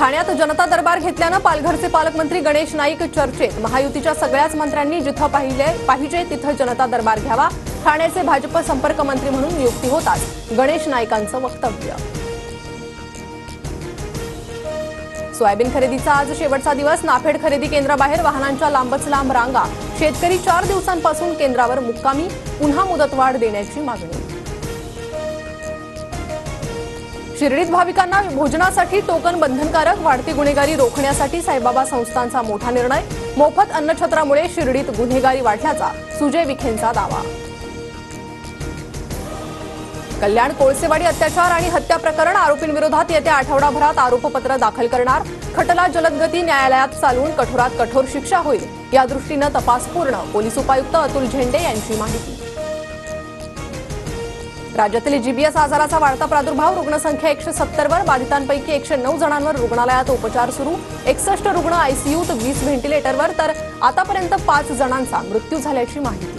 ठाण्यात जनता दरबार घेतल्यानं पालघरचे पालकमंत्री गणेश नाईक चर्चेत। महायुतीच्या सगळ्याच मंत्र्यांनी जिथं पाहिजे तिथं जनता दरबार घ्यावा। ठाण्याचे भाजप संपर्क मंत्री म्हणून नियुक्ती होताच गणेश नाईकांचं वक्तव्य। सोयाबीन खरेदीचा आज शेवटचा दिवस। नाफेड खरेदी केंद्राबाहेर वाहनांच्या लांबच लांब रांगा। शेतकरी 4 दिवसांपासून केंद्रावर मुक्कामी। पुन्हा मुदतवाढ देण्याची मागणी। शिर्डीत भाविकांना भोजनासाठी टोकन बंधनकारक। वाढती गुन्हेगारी रोखण्यासाठी साईबाबा संस्थांचा मोठा निर्णय। मोफत अन्नछत्रामुळे शिर्डीत गुन्हेगारी वाढल्याचा सुजय विखेंचा दावा। कल्याण कोळसेवाडी अत्याचार आणि हत्या प्रकरण। आरोपींविरोधात येत्या आठवडाभरात आरोपपत्र दाखल करणार। खटला जलदगती न्यायालयात चालवून कठोरात कठोर शिक्षा होईल। या दृष्टीनं तपास पूर्ण। पोलीस उपायुक्त अतुल झेंडे यांची माहिती। राज्यातील जीबीएस आजाराचा वाढता प्रादुर्भाव। रुग्णसंख्या 170 वर। बाधितांपैकी 109 जणांवर रुग्णालयात उपचार सुरू। 61 रुग्ण आयसीयूत, 20 व्हेंटिलेटरवर, तर आतापर्यंत 5 जणांचा मृत्यू झाल्याची माहिती।